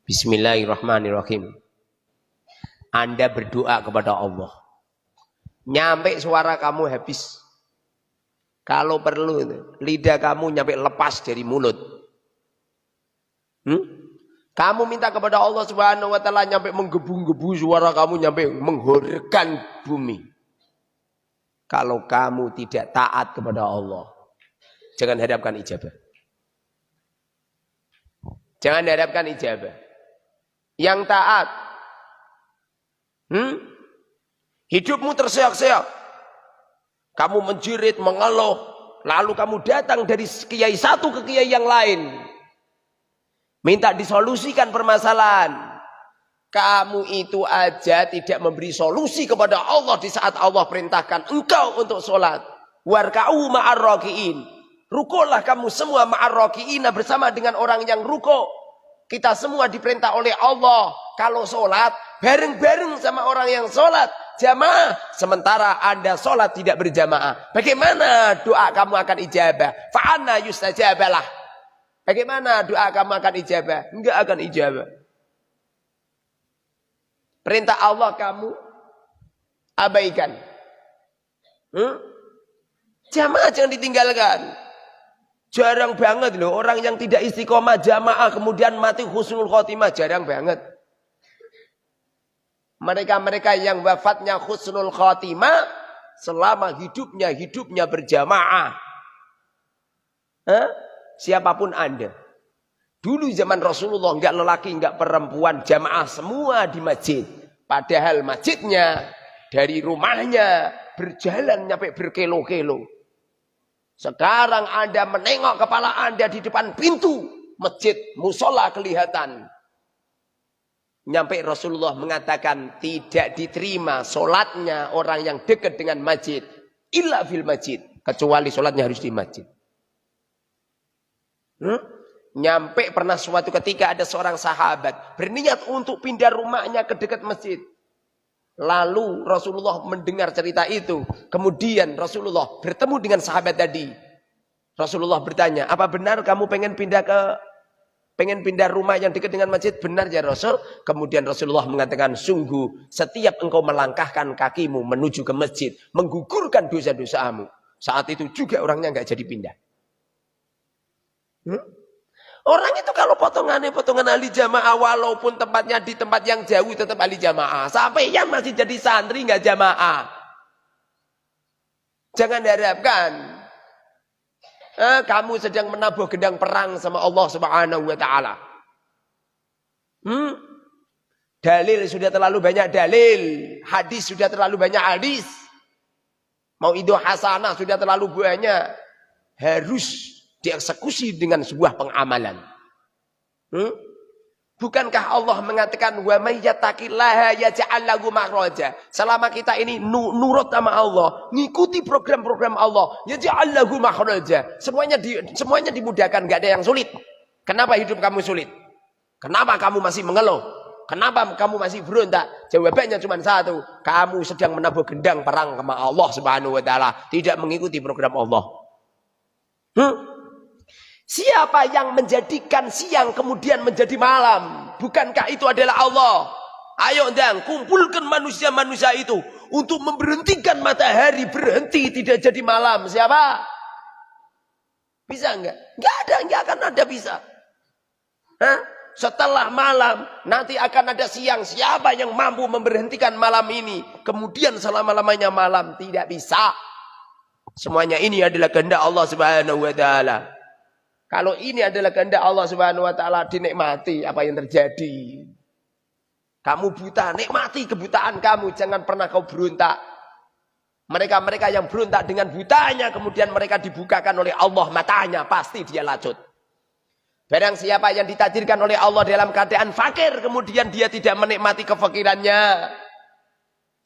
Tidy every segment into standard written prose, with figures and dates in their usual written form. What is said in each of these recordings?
Bismillahirrahmanirrahim. Anda berdoa kepada Allah. Nyampe suara kamu habis. Kalau perlu lidah kamu nyampe lepas dari mulut. Kamu minta kepada Allah Subhanahu wa taala nyampe menggebu-gebu, suara kamu nyampe menghorkan bumi. Kalau kamu tidak taat kepada Allah, jangan harapkan ijabah. Jangan harapkan ijabah. Yang taat, hidupmu terseok-seok, kamu menjerit, mengeluh, lalu kamu datang dari kiai satu ke kiai yang lain, minta disolusikan permasalahan. Kamu itu aja tidak memberi solusi kepada Allah di saat Allah perintahkan engkau untuk sholat. Warka'u ma'ar raki'in. Rukulah kamu semua ma'ar raki'in, bersama dengan orang yang ruku'. Kita semua diperintah oleh Allah kalau sholat bareng-bareng sama orang yang sholat jamaah. Sementara Anda sholat tidak berjamaah, bagaimana doa kamu akan ijabah? Fa'anna yustajabalah. Bagaimana doa kamu akan ijabah? Enggak akan ijabah. Perintah Allah kamu abaikan. Jamaah jangan ditinggalkan. Jarang banget loh orang yang tidak istiqomah jamaah kemudian mati husnul khotimah, jarang banget. Mereka-mereka yang wafatnya husnul khotimah selama hidupnya berjamaah. Siapapun Anda. Dulu zaman Rasulullah enggak lelaki, enggak perempuan, jamaah semua di masjid. Padahal masjidnya dari rumahnya berjalan nyampe berkilo-kilo. Sekarang Anda menengok kepala Anda di depan pintu masjid, musola kelihatan. Nyampe Rasulullah mengatakan tidak diterima solatnya orang yang dekat dengan masjid. Illa fil masjid. Kecuali solatnya harus di masjid. Nyampe pernah suatu ketika ada seorang sahabat berniat untuk pindah rumahnya ke dekat masjid. Lalu Rasulullah mendengar cerita itu. Kemudian Rasulullah bertemu dengan sahabat tadi. Rasulullah bertanya, apa benar kamu pengen pindah rumah yang dekat dengan masjid? Benar ya Rasul. Kemudian Rasulullah mengatakan, sungguh setiap engkau melangkahkan kakimu menuju ke masjid, menggugurkan dosa-dosamu. Saat itu juga orangnya nggak jadi pindah. Orang itu kalau potongan ahli jamaah, walaupun tempatnya di tempat yang jauh tetap ahli jamaah. Sampai yang masih jadi santri nggak jamaah. Jangan harapkan kamu sedang menabuh gendang perang sama Allah Subhanahu wa taala. Dalil sudah terlalu banyak dalil, hadis sudah terlalu banyak hadis. Mau itu hasanah sudah terlalu banyak. Harus dieksekusi dengan sebuah pengamalan. Bukankah Allah mengatakan wa may yattaqillaha yaj'al lahu makhraja? Selama kita ini nurut sama Allah, ngikuti program-program Allah, yaj'al lahu makhraja. Semuanya dimudahkan, enggak ada yang sulit. Kenapa hidup kamu sulit? Kenapa kamu masih mengeluh? Kenapa kamu masih berontak? Jawabannya cuma satu, kamu sedang menabuh gendang perang sama Allah Subhanahu wa taala, tidak mengikuti program Allah. Siapa yang menjadikan siang kemudian menjadi malam? Bukankah itu adalah Allah? Ayo ndang, kumpulkan manusia-manusia itu untuk memberhentikan matahari berhenti tidak jadi malam. Siapa? Bisa enggak? Enggak ada, enggak akan ada bisa. Setelah malam nanti akan ada siang. Siapa yang mampu memberhentikan malam ini? Kemudian selama-lamanya malam, tidak bisa. Semuanya ini adalah kehendak Allah Subhanahu wa taala. Kalau ini adalah kehendak Allah Subhanahu wa taala, dinikmati apa yang terjadi. Kamu buta, nikmati kebutaan kamu, jangan pernah kau berontak. Mereka-mereka yang berontak dengan butanya, kemudian mereka dibukakan oleh Allah matanya, pasti dia lacut. Barang siapa yang ditakdirkan oleh Allah dalam keadaan fakir, kemudian dia tidak menikmati kefakirannya,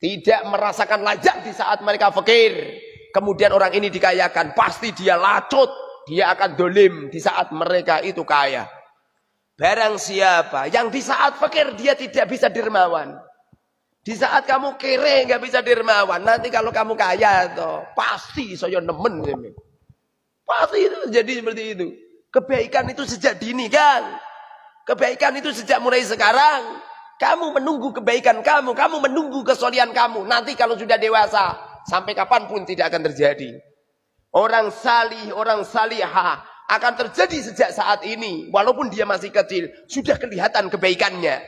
tidak merasakan lezat di saat mereka fakir, kemudian orang ini dikayakan, pasti dia lacut. Dia akan dolim di saat mereka itu kaya. Barang siapa yang di saat fakir dia tidak bisa dermawan. Di saat kamu kere nggak bisa dermawan. Nanti kalau kamu kaya toh pasti saya nemen. Pasti itu jadi seperti itu. Kebaikan itu sejak dini kan. Kebaikan itu sejak mulai sekarang. Kamu menunggu kebaikan kamu menunggu kesolihan kamu. Nanti kalau sudah dewasa, sampai kapanpun tidak akan terjadi. Orang salih, orang salihah akan terjadi sejak saat ini. Walaupun dia masih kecil, sudah kelihatan kebaikannya.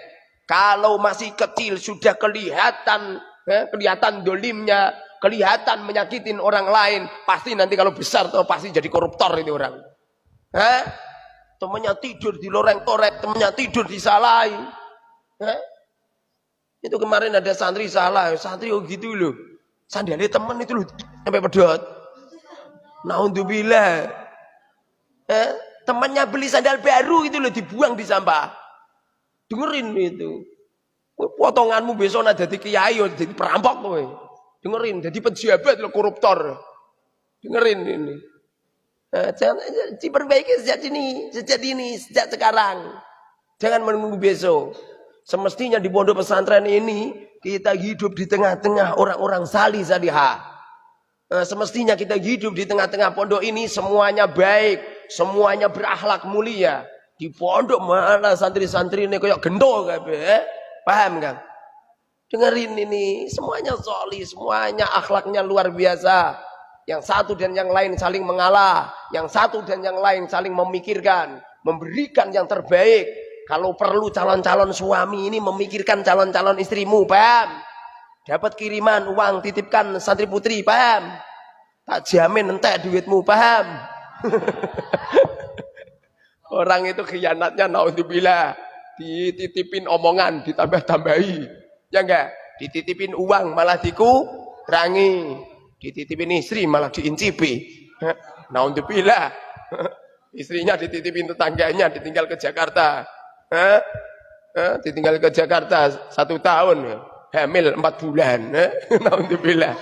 Kalau masih kecil, sudah kelihatan dolimnya, kelihatan menyakitin orang lain. Pasti nanti kalau besar, pasti jadi koruptor itu orang. Temennya tidur di loreng torek, temennya tidur disalahin. Itu kemarin ada santri salah, santri gitu loh. Sandalnya temen itu loh, sampai pedot. Naudzubillah. Temannya beli sandal baru itu loh, dibuang di sampah. Dengerin itu. Potonganmu besok ada jadi kiai, jadi perampok kowe. Dengerin, jadi pejabat lo koruptor. Dengerin ini. Jangan diperbaiki sejak dini, sejak sekarang. Jangan menunggu besok. Semestinya di pondok pesantren ini kita hidup di tengah-tengah orang-orang salihah. Semestinya kita hidup di tengah-tengah pondok ini semuanya baik, semuanya berakhlak mulia. Di pondok malah santri-santri ini kayak gento kabeh. Paham kan? Dengerin ini, semuanya solih, semuanya akhlaknya luar biasa. Yang satu dan yang lain saling mengalah, yang satu dan yang lain saling memikirkan, memberikan yang terbaik. Kalau perlu calon-calon suami ini memikirkan calon-calon istrimu, paham? Dapat kiriman uang titipkan santri putri, paham? Tak jamin entek duitmu, paham? Orang itu khianatnya naudzubillah, dititipin omongan ditambah-tambahi. Ya enggak? Dititipin uang malah dikurangi. Dititipin istri malah diincipi. Naudzubillah. Istrinya dititipin tetangganya, ditinggal ke Jakarta. Ditinggal ke Jakarta 1 tahun, hamil 4 bulan. Naudzubillah.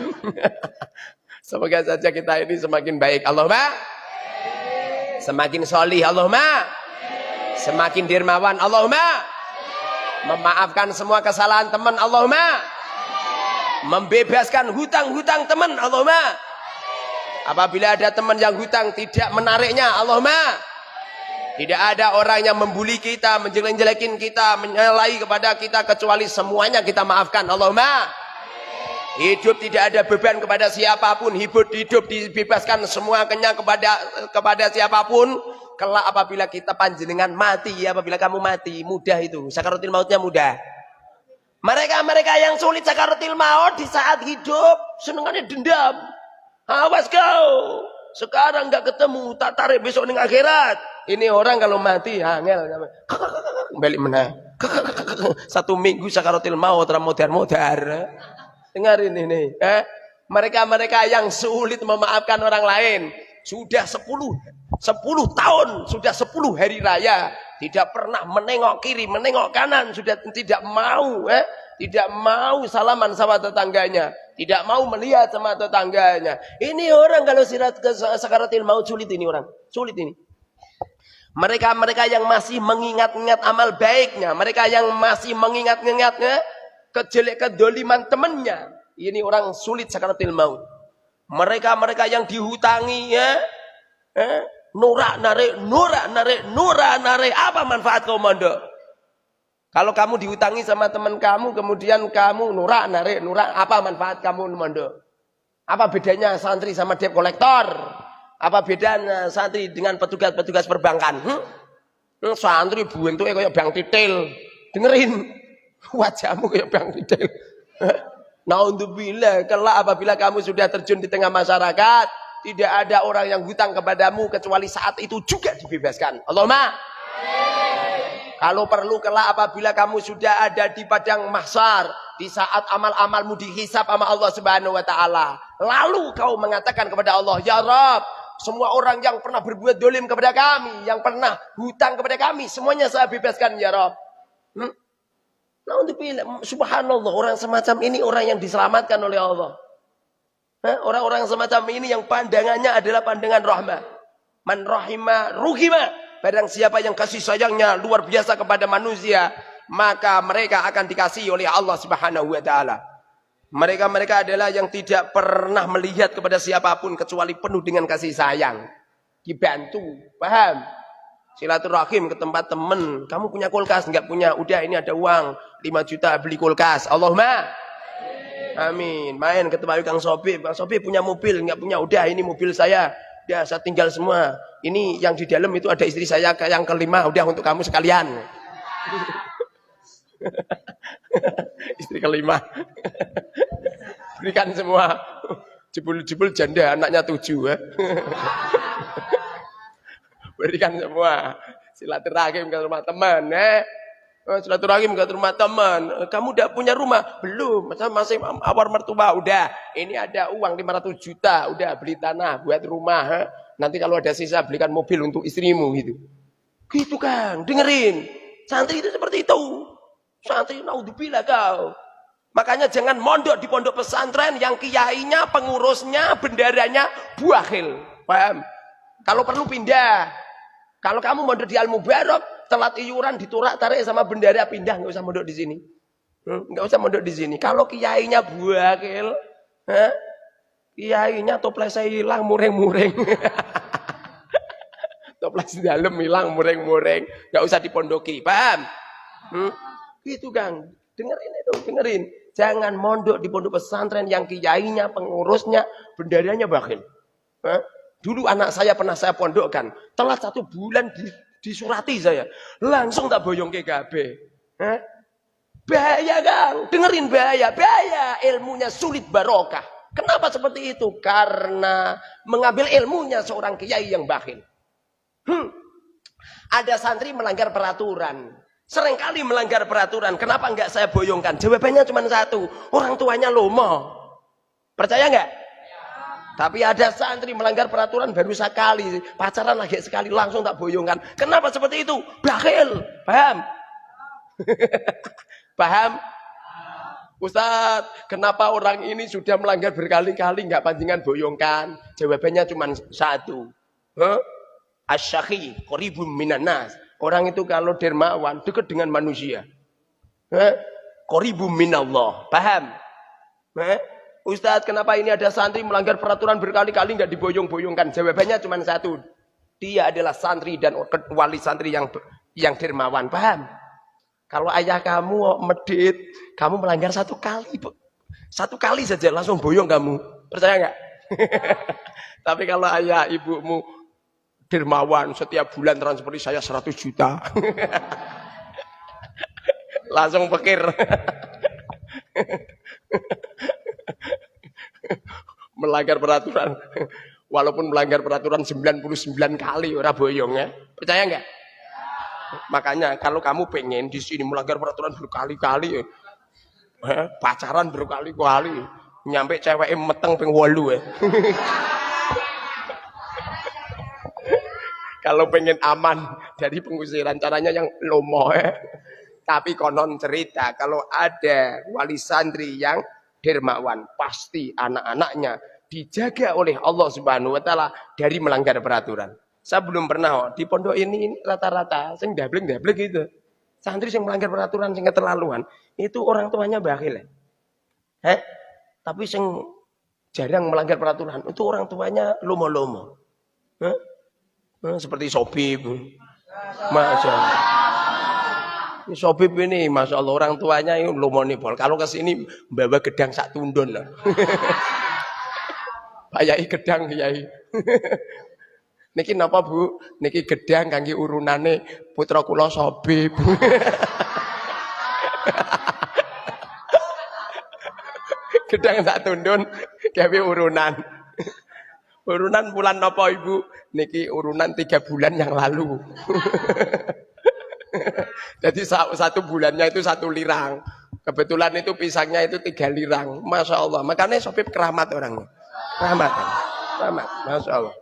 Semoga saja kita ini semakin baik. Allahumma. Semakin solih. Allahumma. Semakin dermawan. Allahumma. Memaafkan semua kesalahan teman. Allahumma. Membebaskan hutang-hutang teman. Allahumma. Apabila ada teman yang hutang tidak menariknya. Allahumma. Tidak ada orang yang membuli kita, menjelek-jelekin kita, menyalahi kepada kita, kecuali semuanya kita maafkan. Allahumma. Hidup tidak ada beban kepada siapapun. Hidup dibebaskan semua kepada siapapun. Kelak apabila kita panjenengan mati, apabila kamu mati, mudah itu. Sakaratul mautnya mudah. Mereka yang sulit sakaratul maut di saat hidup, senengannya dendam. Awas kau. Sekarang enggak ketemu, tak tarik besok ning akhirat. Ini orang kalau mati angel balik meneh. 1 minggu sakaratul maut ra modar-modar. Dengarin ini, mereka yang sulit memaafkan orang lain, sudah 10 tahun, sudah 10 hari raya, tidak pernah menengok kiri, menengok kanan, sudah tidak mau salaman sama tetangganya, tidak mau melihat sama tetangganya. Ini orang kalau sirat ke sakaratul maut sulit ini orang, sulit ini. Mereka yang masih mengingat-ingat amal baiknya, mereka yang masih mengingat-ingatnya kedoliman temannya, ini orang sulit sakaratul maut. Mereka yang dihutangi nurak narik, apa manfaat kau mondok? Kalau kamu dihutangi sama teman kamu, kemudian kamu nurak narik, apa manfaat kamu mondok? Apa bedanya santri sama debt kolektor? Apa bedanya santri dengan petugas perbankan? Santri buentuke kayak bank titil. Dengerin, wajahmu kayak bank titil. Naudzubillah, kelak apabila kamu sudah terjun di tengah masyarakat, tidak ada orang yang hutang kepadamu kecuali saat itu juga dibebaskan. Allahumma. Kalau perlu kelak apabila kamu sudah ada di padang mahsyar, di saat amal-amalmu dihisab sama Allah Subhanahu wa taala, lalu kau mengatakan kepada Allah, "Ya Rabb, semua orang yang pernah berbuat dolim kepada kami, yang pernah hutang kepada kami, semuanya saya bebaskan ya Rabb." Subhanallah, orang semacam ini orang yang diselamatkan oleh Allah. Orang-orang semacam ini yang pandangannya adalah pandangan rahmah. Man rahima ruhima. Barang siapa yang kasih sayangnya luar biasa kepada manusia, maka mereka akan dikasihi oleh Allah Subhanahu wa taala. Mereka adalah yang tidak pernah melihat kepada siapapun kecuali penuh dengan kasih sayang. Dibantu, paham? Silaturahim ke tempat temen. Kamu punya kulkas, enggak punya? Udah, ini ada uang 5 juta beli kulkas. Allahumma amin. Main ke tempat Kang Sobi. Kang Sobi punya mobil, enggak punya? Udah, ini mobil saya. Udah, saya tinggal semua. Ini yang di dalam itu ada istri saya yang kelima. Udah, untuk kamu sekalian. Istri kelima. Berikan semua. Jebul-jebul janda anaknya 7 ya. Berikan semua. Silaturahim ke rumah teman silaturahim ke rumah teman. Kamu udah punya rumah? Belum. Masih awar mertua. Udah. Ini ada uang 500 juta. Udah, beli tanah buat rumah. Nanti kalau ada sisa belikan mobil untuk istrimu gitu. Gitu Kang, dengerin. Santri itu seperti itu. Santri naudzubillah kau. Makanya jangan mondok di pondok pesantren yang kiainya, pengurusnya, bendaranya buahil. Paham? Kalau perlu pindah. Kalau kamu mondok di Al Mubarak, telat iuran diturak tarik sama bendara, pindah, nggak usah mondok di sini. Nggak usah mondok di sini. Kalau kiainya buahil, kiainya toplesnya hilang, mureng-mureng. Toples di dalam hilang, mureng-mureng. Nggak usah dipondoki, paham? Gitu Kang. Dengerin itu, dengerin. Jangan mondok di pondok pesantren yang kiainya, pengurusnya, bendaranya bakhil. Dulu anak saya pernah saya pondokkan. Telat 1 bulan disurati saya. Langsung tak boyong ke KB. Bahaya Kang. Dengerin bahaya. Bahaya. Ilmunya sulit barokah. Kenapa seperti itu? Karena mengambil ilmunya seorang kiai yang bakhil. Ada santri melanggar peraturan. Seringkali melanggar peraturan. Kenapa enggak saya boyongkan? Jawabannya cuma satu. Orang tuanya lomo. Percaya enggak? Ya. Tapi ada santri melanggar peraturan baru sekali. Pacaran lagi sekali langsung tak boyongkan. Kenapa seperti itu? Bakhil. Paham? Paham? Ustaz, kenapa orang ini sudah melanggar berkali-kali enggak panjangan boyongkan? Jawabannya cuma satu. Asy-syaqi qaribun minan nas. Orang itu kalau dermawan dekat dengan manusia. Qaribun minallah. Paham? Ustaz, kenapa ini ada santri melanggar peraturan berkali-kali enggak diboyong-boyongkan? Jawabannya cuma satu. Dia adalah santri dan wali santri yang dermawan. Paham? Kalau ayah kamu medit, kamu melanggar 1 kali. 1 kali saja langsung boyong kamu. Percaya enggak? Tapi kalau ayah ibumu dermawan, setiap bulan transferi saya 100 juta. Langsung pikir. Melanggar peraturan. Walaupun melanggar peraturan 99 kali ora boyong ya. Percaya enggak? Makanya kalau kamu pengen di sini melanggar peraturan berkali-kali pacaran berkali-kali, nyampe cewek meteng ping 8 ya. Kalau pengen aman dari pengusiran, caranya yang lomo Tapi konon cerita kalau ada wali santri yang dermawan, pasti anak-anaknya dijaga oleh Allah Subhanahu wa taala dari melanggar peraturan. Saya belum pernah di pondok ini rata-rata sing dablek-dablek gitu. Santri yang melanggar peraturan sing keterlaluan, itu orang tuanya bakhil. Tapi sing jarang melanggar peraturan, itu orang tuanya lomo-lomo. Seperti Sobib. Masya Allah. Sobib ini, Masya Allah, orang tuanya ini lomonipol. Kalau ke sini bawa gedang sak tundon lah. Pak Yai gedang, Yai. Niki napa Bu? Niki gedang kangge urunane putra kula Sobib. Gedang sak tundon gawe urunan. Urunan bulan apa Ibu? Niki urunan 3 bulan yang lalu. Jadi 1 bulannya itu 1 lirang. Kebetulan itu pisangnya itu 3 lirang. Masya Allah. Makanya Sobib keramat orangnya. Keramat. Keramat. Masya Allah.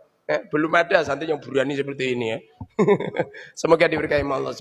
Belum ada santri yang berani seperti ini ya. Semoga diberkahi Allah.